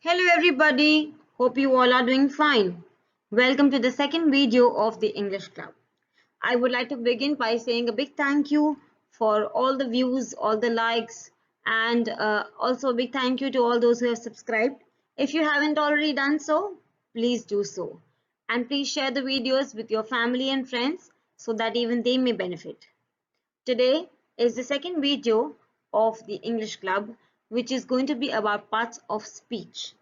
Hello everybody, hope you all are doing fine. Welcome to the second video of the English Club. I would like to begin by saying a big thank you for all the views, all the likes, and also a big thank you to all those who have subscribed. If you haven't already done so, please do so. And please share the videos with your family and friends so that even they may benefit. Today is the second video of the English Club, which is going to be about parts of speech.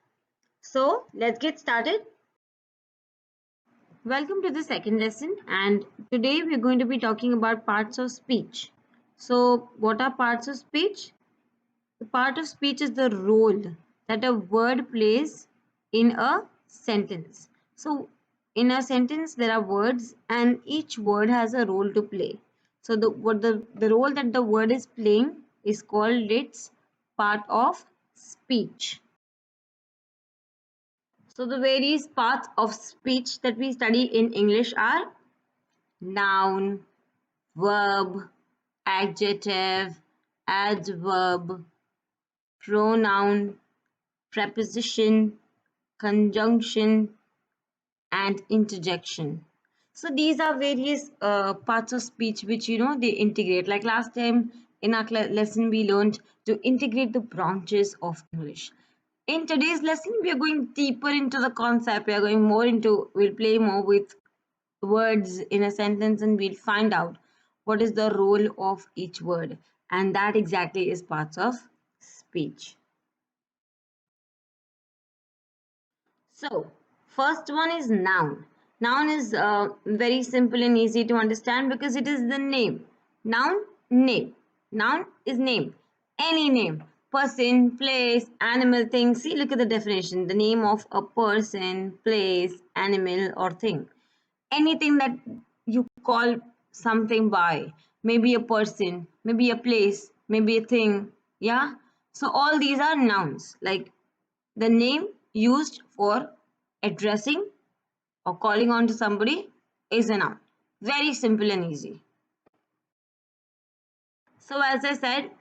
So let's get started. Welcome to the second lesson, and today we're going to be talking about parts of speech. So what are parts of speech? The part of speech is the role that a word plays in a sentence. So in a sentence there are words and each word has a role to play. So the role that the word is playing is called its part of speech. So the various parts of speech that we study in English are noun, verb, adjective, adverb, pronoun, preposition, conjunction, and interjection. So these are various parts of speech which they integrate. Like last time in our lesson we learned to integrate the branches of English. In today's lesson we are going deeper into the concept. We'll play more with words in a sentence and we'll find out what is the role of each word, and that exactly is parts of speech. So, first one is noun. Noun is very simple and easy to understand because it is the name. Noun, name. Noun is name. Any name. Person, place, animal, thing. See, look at the definition. The name of a person, place, animal, or thing. Anything that you call something by. Maybe a person, maybe a place, maybe a thing. Yeah. So, all these are nouns. Like the name used for addressing or calling on to somebody is a noun. Very simple and easy. So as I said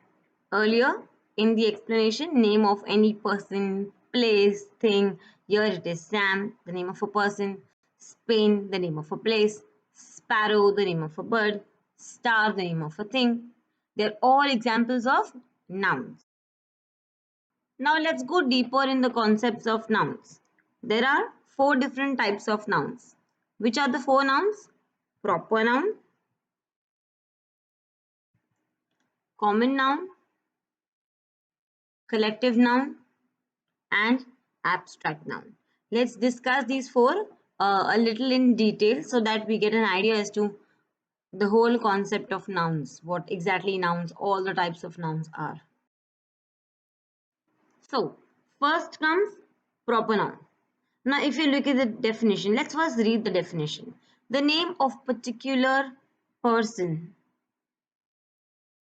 earlier in the explanation, name of any person, place, thing. Here it is Sam, the name of a person, Spain, the name of a place, sparrow, the name of a bird, star, the name of a thing. They're all examples of nouns. Now let's go deeper in the concepts of nouns. There are four different types of nouns. Which are the four nouns? Proper noun, common noun, collective noun, and abstract noun. Let's discuss these four a little in detail so that we get an idea as to the whole concept of nouns, what exactly nouns, all the types of nouns are. So, first comes proper noun. Now, if you look at the definition, let's first read the definition. The name of particular person,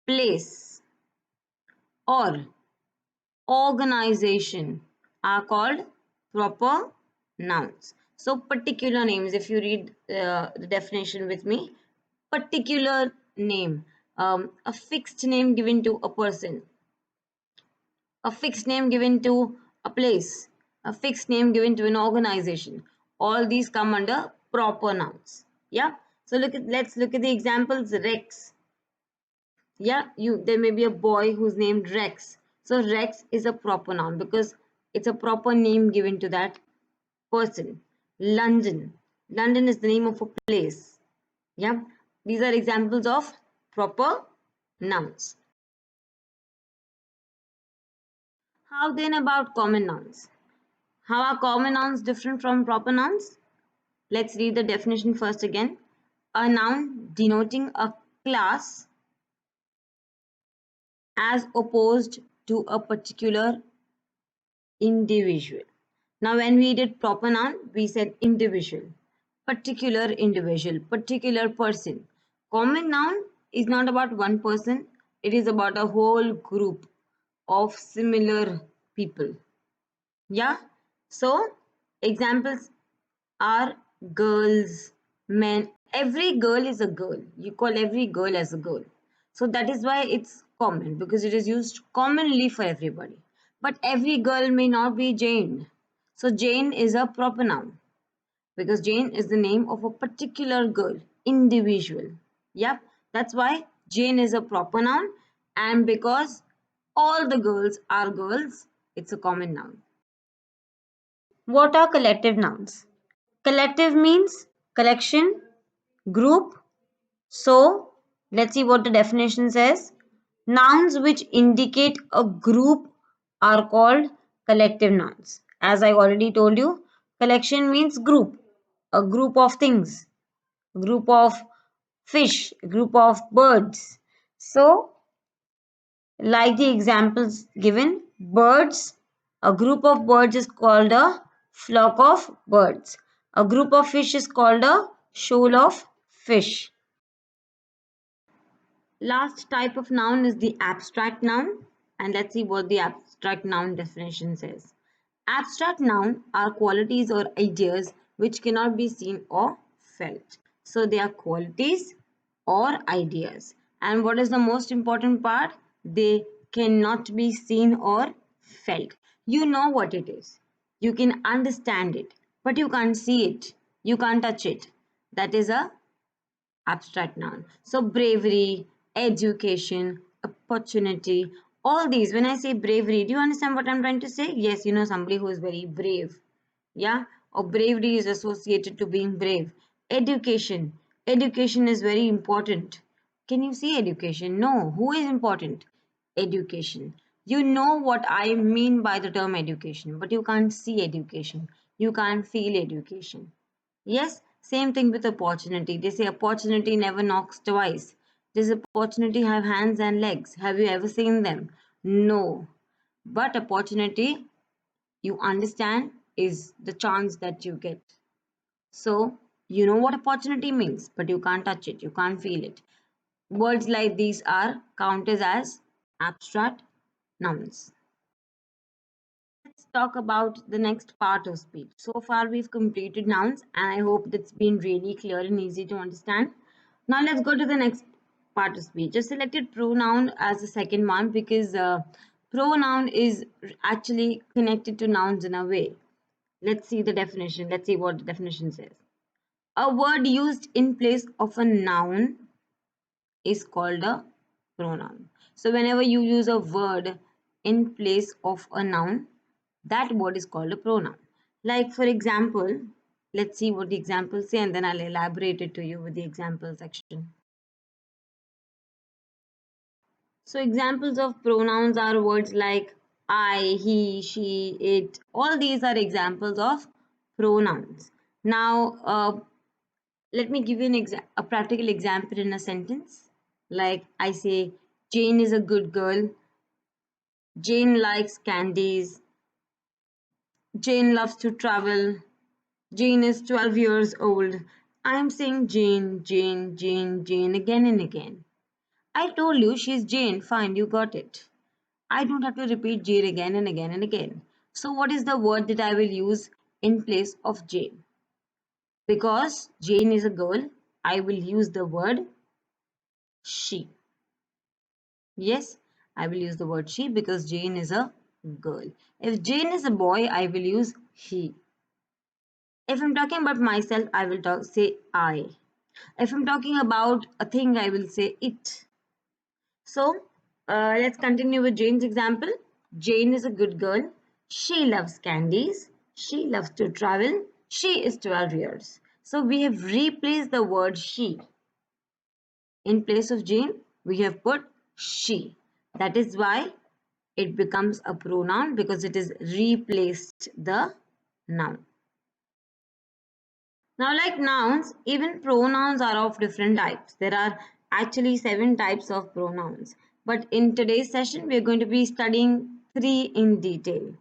place, or organization are called proper nouns. So, particular names, if you read the definition with me, particular name, a fixed name given to a person, a fixed name given to a place, a fixed name given to an organization. All these come under proper nouns. Yeah. So let's look at the examples. Rex. Yeah, there may be a boy who's named Rex. So Rex is a proper noun because it's a proper name given to that person. London. London is the name of a place. Yeah. These are examples of proper nouns. How then about common nouns? How are common nouns different from proper nouns? Let's read the definition first again. A noun denoting a class as opposed to a particular individual. Now, when we did proper noun, we said individual, particular person. Common noun is not about one person, it is about a whole group of similar people. Yeah. So, examples are girls, men. Every girl is a girl. You call every girl as a girl. So that is why it's common because it is used commonly for everybody. But every girl may not be Jane. So Jane is a proper noun because Jane is the name of a particular girl, individual. Yep, that's why Jane is a proper noun, and because all the girls are girls, it's a common noun. What are collective nouns? Collective means collection, group. So let's see what the definition says. Nouns which indicate a group are called collective nouns. As I already told you, collection means group, a group of things, a group of fish, a group of birds. So, like the examples given, birds, a group of birds is called a flock of birds. A group of fish is called a shoal of fish. Last type of noun is the abstract noun, and let's see what the abstract noun definition says. Abstract noun are qualities or ideas which cannot be seen or felt. So they are qualities or ideas. And what is the most important part? They cannot be seen or felt. You know what it is. You can understand it, but you can't see it. You can't touch it. That is a abstract noun. So bravery, education, opportunity, all these. When I say bravery, do you understand what I'm trying to say? Yes, you know somebody who is very brave. Yeah, or bravery is associated to being brave. Education. Education is very important. Can you see education? No. Who is important? Education. You know what I mean by the term education, but you can't see education. You can't feel education. Yes, same thing with opportunity. They say opportunity never knocks twice. Does opportunity have hands and legs? Have you ever seen them? No. But opportunity, you understand, is the chance that you get. So, you know what opportunity means, but you can't touch it, you can't feel it. Words like these are counted as abstract nouns. Let's talk about the next part of speech. So far, we've completed nouns, and I hope that's been really clear and easy to understand. Now, let's go to the next part of speech. Just selected pronoun as the second one because pronoun is actually connected to nouns in a way. Let's see the definition. Let's see what the definition says. A word used in place of a noun is called a pronoun. So whenever you use a word in place of a noun, that word is called a pronoun. Like for example, let's see what the examples say and then I'll elaborate it to you with the example section. So examples of pronouns are words like I, he, she, it. All these are examples of pronouns. Now, let me give you a practical example in a sentence. Like I say, Jane is a good girl. Jane likes candies. Jane loves to travel. Jane is 12 years old. I'm saying Jane, Jane, Jane, Jane again and again. I told you she's Jane. Fine, you got it. I don't have to repeat Jane again and again and again. So what is the word that I will use in place of Jane? Because Jane is a girl, I will use the word she. Yes, I will use the word she because Jane is a girl. If Jane is a boy, I will use he. If I'm talking about myself, I will say I. If I'm talking about a thing, I will say it. So let's continue with Jane's example. Jane is a good girl. She loves candies. She loves to travel. She is 12 years. So we have replaced the word she. In place of Jane, we have put she. That is why it becomes a pronoun because it is replaced the noun. Now, like nouns, even pronouns are of different types. There are actually 7 types of pronouns. But in today's session, we are going to be studying 3 in detail.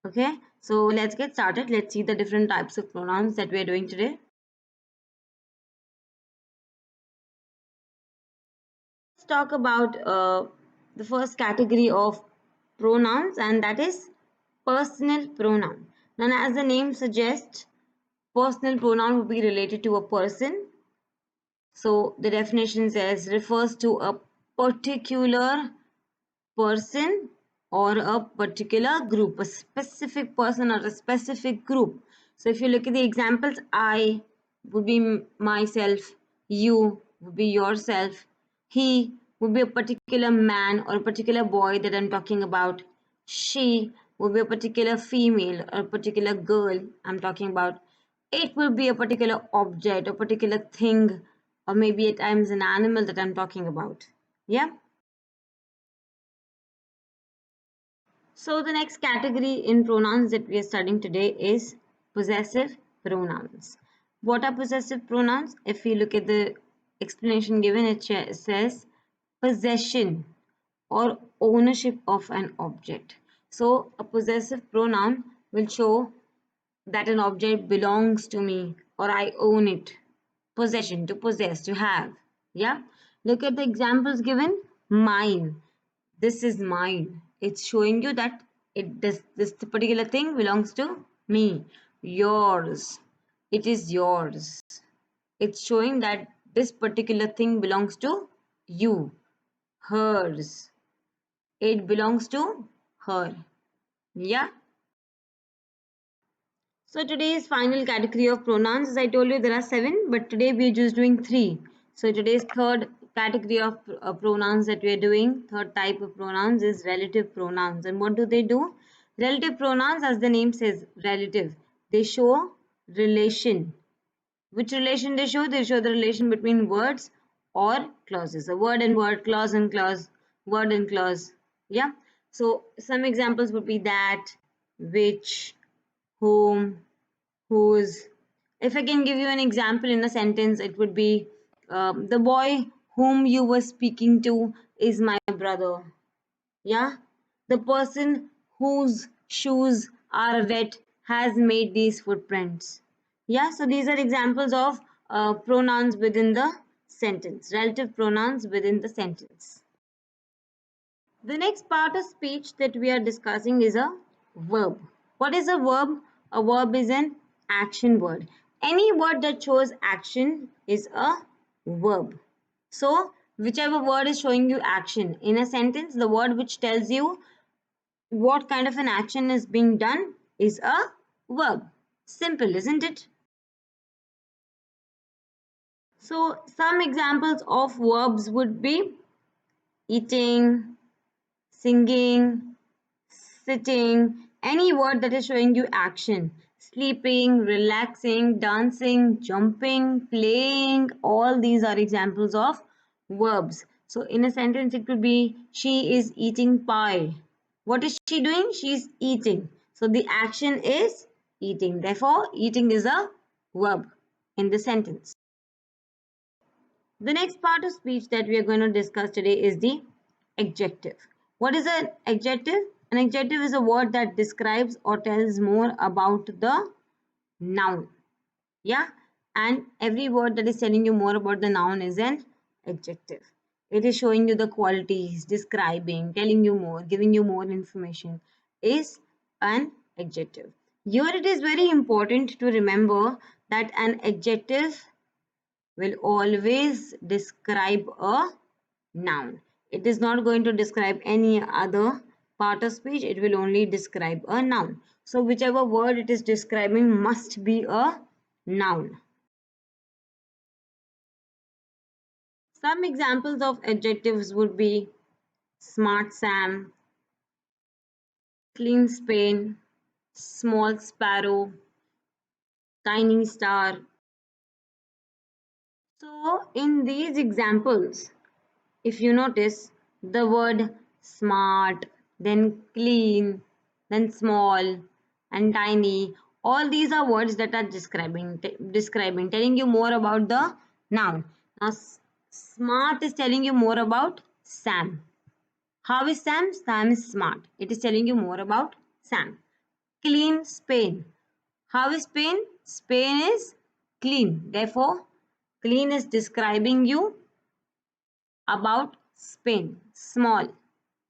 Okay, so let's get started. Let's see the different types of pronouns that we are doing today. Let's talk about the first category of pronouns, and that is personal pronoun. Now, as the name suggests, personal pronoun would be related to a person. So the definition says refers to a particular person or a particular group, a specific person or a specific group. So if you look at the examples, I would be myself, you would be yourself, he would be a particular man or a particular boy that I'm talking about, she would be a particular female or a particular girl I'm talking about, it will be a particular object or particular thing, or maybe at times an animal that I'm talking about. Yeah. So the next category in pronouns that we are studying today is possessive pronouns. What are possessive pronouns? If we look at the explanation given, it says possession or ownership of an object. So a possessive pronoun will show that an object belongs to me or I own it. Possession, to possess, to have. Yeah. Look at the examples given. Mine. This is mine. It's showing you that this particular thing belongs to me. Yours. It is yours. It's showing that this particular thing belongs to you. Hers. It belongs to her. Yeah. So today's final category of pronouns, as I told you, there are 7, but today we are just doing 3. So today's third category of pronouns that we are doing, third type of pronouns is relative pronouns. And what do they do? Relative pronouns, as the name says, relative. They show relation. Which relation they show? They show the relation between words or clauses. A word and word, clause and clause, word and clause. Yeah. So some examples would be that, which, whom, whose. If I can give you an example in a sentence, it would be the boy whom you were speaking to is my brother. Yeah, the person whose shoes are wet has made these footprints. Yeah, so these are examples of pronouns within the sentence, relative pronouns within the sentence. The next part of speech that we are discussing is a verb. What is a verb? A verb is an action word. Any word that shows action is a verb. So, whichever word is showing you action in a sentence, the word which tells you what kind of an action is being done is a verb. Simple, isn't it? So, some examples of verbs would be eating, singing, sitting, any word that is showing you action. Sleeping, relaxing, dancing, jumping, playing, all these are examples of verbs. So in a sentence, it could be, she is eating pie. What is she doing? She is eating. So the action is eating. Therefore, eating is a verb in the sentence. The next part of speech that we are going to discuss today is the adjective. What is an adjective? An adjective is a word that describes or tells more about the noun. Yeah, and every word that is telling you more about the noun is an adjective. It is showing you the qualities, describing, telling you more, giving you more information is an adjective. Here it is very important to remember that an adjective will always describe a noun. It is not going to describe any other part of speech. It will only describe a noun. So whichever word it is describing must be a noun. Some examples of adjectives would be smart Sam, clean Spain, small sparrow, tiny star. So in these examples, if you notice the word smart, then clean, then small and tiny, all these are words that are describing, telling you more about the noun. Now, smart is telling you more about Sam. How is Sam? Sam is smart. It is telling you more about Sam. Clean Spain. How is Spain? Spain is clean. Therefore, clean is describing you about Spain. Small.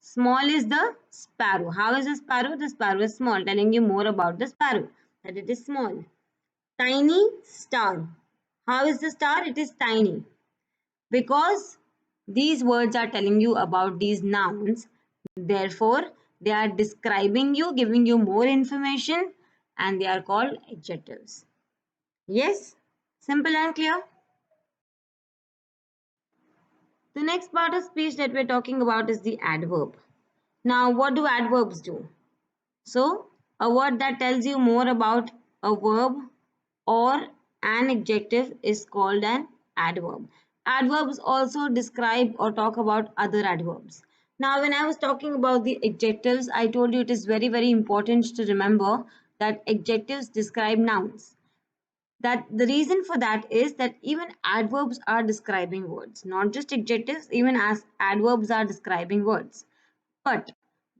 Small is the sparrow. How is a sparrow? The sparrow is small, telling you more about the sparrow, that it is small. Tiny star. How is the star? It is tiny. Because these words are telling you about these nouns, therefore, They are describing you, giving you more information, and they are called adjectives. Yes? Simple and clear? The next part of speech that we're talking about is the adverb. Now, what do adverbs do? So, a word that tells you more about a verb or an adjective is called an adverb. Adverbs also describe or talk about other adverbs. Now, when I was talking about the adjectives, I told you it is very, very important to remember that adjectives describe nouns. That the reason for that is that even adverbs are describing words, not just adjectives, even as adverbs are describing words. But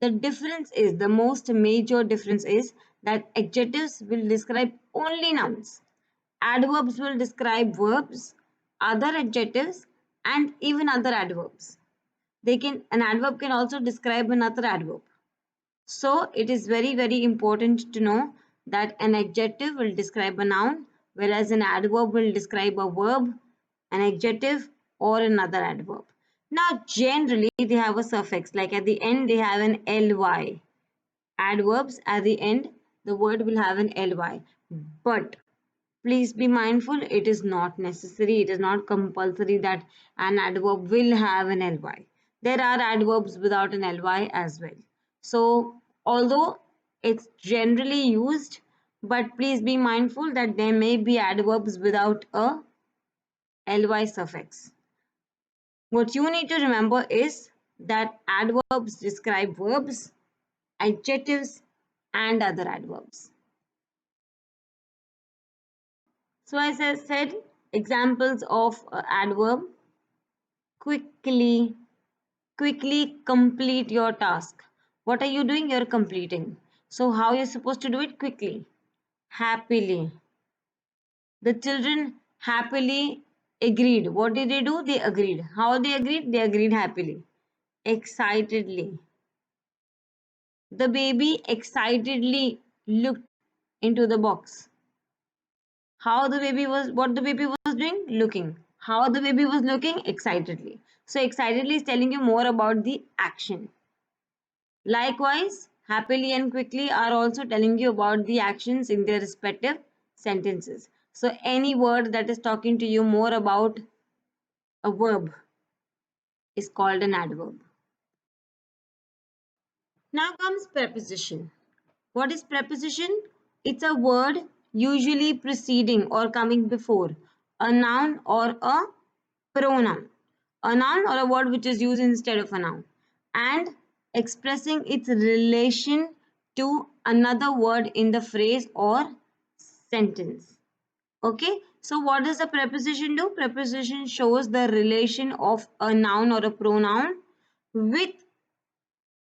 the difference is, the most major difference is that adjectives will describe only nouns. Adverbs will describe verbs, other adjectives, and even other adverbs. An adverb can also describe another adverb. So it is very, very important to know that an adjective will describe a noun, whereas an adverb will describe a verb, an adjective, or another adverb. Now, generally, they have a suffix, like at the end, they have an ly. Adverbs at the end, the word will have an ly. But please be mindful, it is not necessary, it is not compulsory that an adverb will have an ly. There are adverbs without an ly as well. So, although it's generally used, but please be mindful that there may be adverbs without a ly suffix. What you need to remember is that adverbs describe verbs, adjectives, and other adverbs. So, as I said, examples of adverb: quickly, quickly complete your task. What are you doing? You're completing. So, how you're supposed to do it? Quickly, happily. The children happily agreed. What did they do? They agreed. How they agreed? They agreed happily. Excitedly. The baby excitedly looked into the box. What the baby was doing? Looking. How the baby was looking? Excitedly. So excitedly is telling you more about the action. Likewise, happily and quickly are also telling you about the actions in their respective sentences. So any word that is talking to you more about a verb is called an adverb. Now comes preposition. What is preposition? It's a word usually preceding or coming before a noun or a pronoun. A noun or a word which is used instead of a noun, and expressing its relation to another word in the phrase or sentence. Okay, so what does a preposition do? Preposition shows the relation of a noun or a pronoun with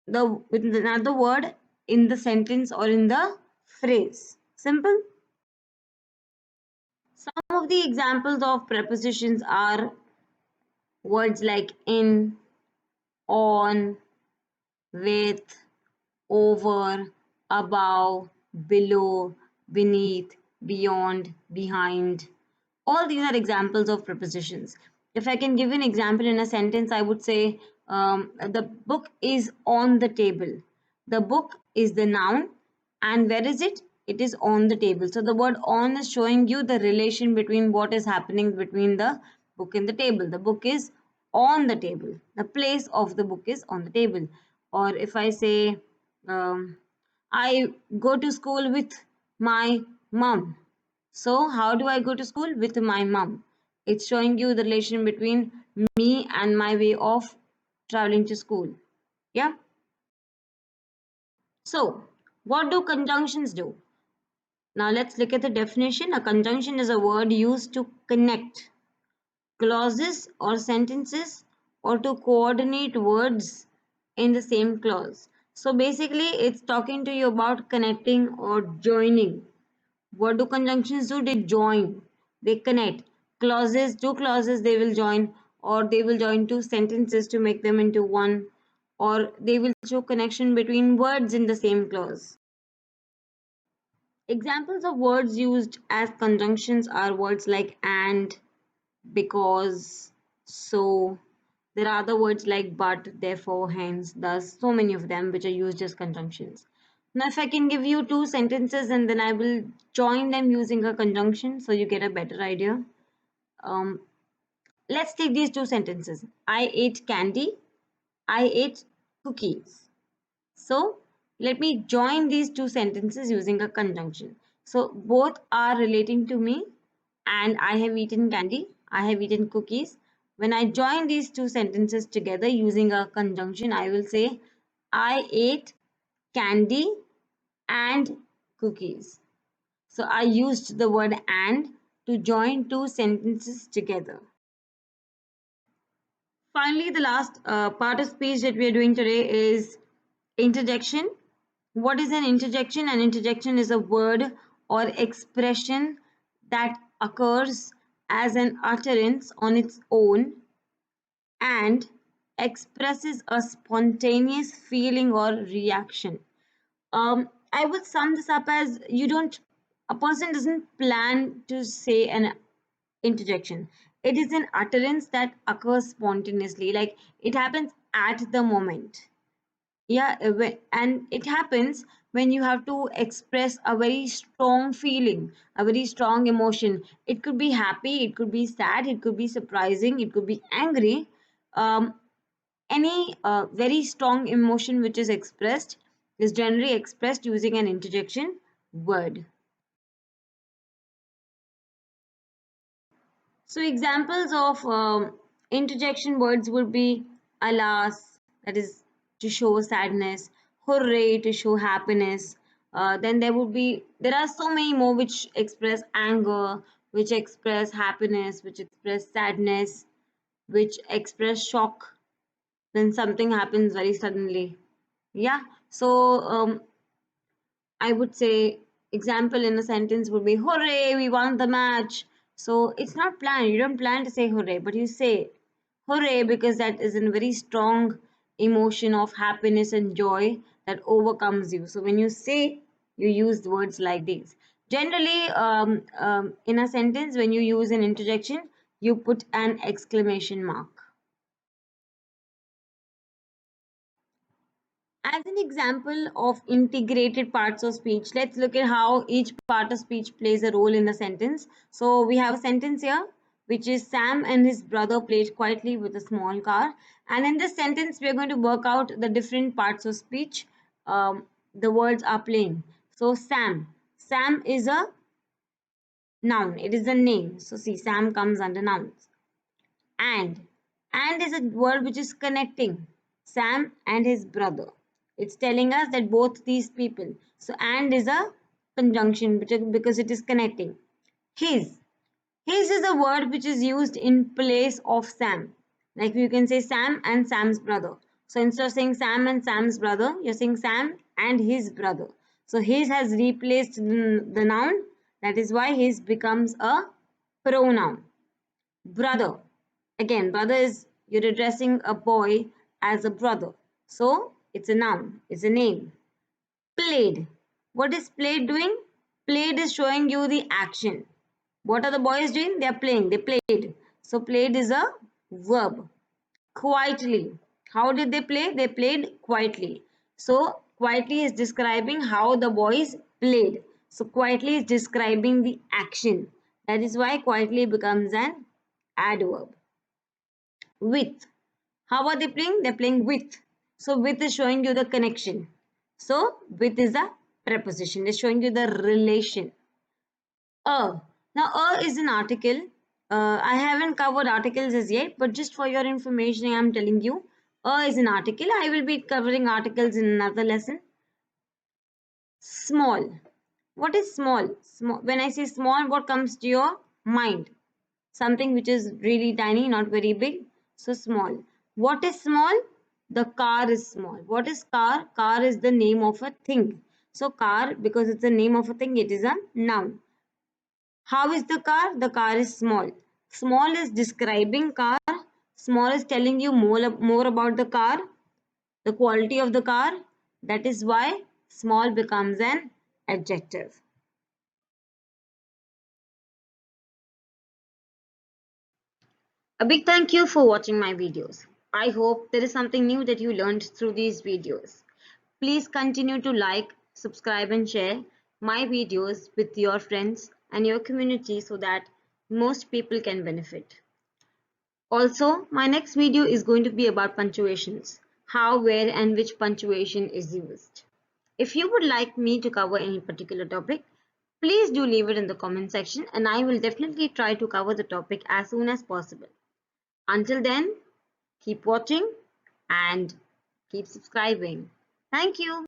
with another word in the sentence or in the phrase. Simple. Some of the examples of prepositions are words like in, on, with, over, above, below, beneath, beyond, behind. All these are examples of prepositions. If I can give an example in a sentence, I would say the book is on the table. The book is the noun, and where is it? It is on the table. So the word on is showing you the relation between what is happening between the book and the table. The book is on the table. The place of the book is on the table. Or if I say, I go to school with my mom. So, how do I go to school? With my mom. It's showing you the relation between me and my way of traveling to school. Yeah. So, what do conjunctions do? Now, let's look at the definition. A conjunction is a word used to connect clauses or sentences or to coordinate words in the same clause. So, basically, it's talking to you about connecting or joining. What do conjunctions do? They join, they connect. Clauses, two clauses they will join, or they will join two sentences to make them into one, or they will show connection between words in the same clause. Examples of words used as conjunctions are words like and, because, so, There are other words like but, therefore, hence, thus, so many of them which are used as conjunctions. Now, if I can give you two sentences and then I will join them using a conjunction so you get a better idea. Um, let's take these two sentences. I ate candy. I ate cookies. So let me join these two sentences using a conjunction. So both are relating to me, and I have eaten candy, I have eaten cookies. When I join these two sentences together using a conjunction, I will say I ate candy and cookies. So I used the word and to join two sentences together. Finally, the last part of speech that we are doing today is interjection. What is an interjection? An interjection is a word or expression that occurs as an utterance on its own and expresses a spontaneous feeling or reaction. I would sum this up as a person doesn't plan to say an interjection. It is an utterance that occurs spontaneously, like it happens at the moment. Yeah, and it happens when you have to express a very strong feeling, a very strong emotion. It could be happy, it could be sad, it could be surprising, it could be angry. um, any very strong emotion which is expressed is generally expressed using an interjection word. So examples of interjection words would be alas, that is to show sadness, hooray to show happiness. Then there are so many more which express anger, which express happiness, which express sadness, which express shock when something happens very suddenly. Yeah. So I would say example in a sentence would be hooray, we won the match. So it's not planned. You don't plan to say hooray, but you say hooray because that is a very strong emotion of happiness and joy that overcomes you. So when you say, you use words like these. Generally, in a sentence, when you use an interjection, you put an exclamation mark. As an example of integrated parts of speech, let's look at how each part of speech plays a role in a sentence. So we have a sentence here, which is Sam and his brother played quietly with a small car. And in this sentence, we are going to work out the different parts of speech. The words are playing. So Sam is a noun. It is a name. So see, Sam comes under nouns. And and is a word which is connecting Sam and his brother. It's telling us that both these people. So and is a conjunction because it is connecting. His. His is a word which is used in place of Sam. Like you can say Sam and Sam's brother. So instead of saying Sam and Sam's brother, you're saying Sam and his brother. So his has replaced the noun. That is why his becomes a pronoun. Brother. Again, brother is you're addressing a boy as a brother. So it's a noun, it's a name. Played. What is played doing? Played is showing you the action. What are the boys doing? They are playing. They played. So played is a verb. Quietly. How did they play? They played quietly. So quietly is describing how the boys played. So quietly is describing the action. That is why quietly becomes an adverb. With. How are they playing? They're playing with. So with is showing you the connection. So with is a preposition. It's showing you the relation. A. Now a is an article. I haven't covered articles as yet, but just for your information, I am telling you. A is an article. I will be covering articles in another lesson. Small. What is small? Small. When I say small, what comes to your mind? Something which is really tiny, not very big. So small. What is small? The car is small. What is car? Car is the name of a thing. So car, because it's the name of a thing, it is a noun. How is the car? The car is small. Small is describing car. Small is telling you more about the car, the quality of the car. That is why small becomes an adjective. A big thank you for watching my videos. I hope there is something new that you learned through these videos. Please continue to like, subscribe and share my videos with your friends and your community so that most people can benefit. Also, my next video is going to be about punctuations, how, where and which punctuation is used. If you would like me to cover any particular topic, please do leave it in the comment section and I will definitely try to cover the topic as soon as possible. Until then, keep watching and keep subscribing. Thank you.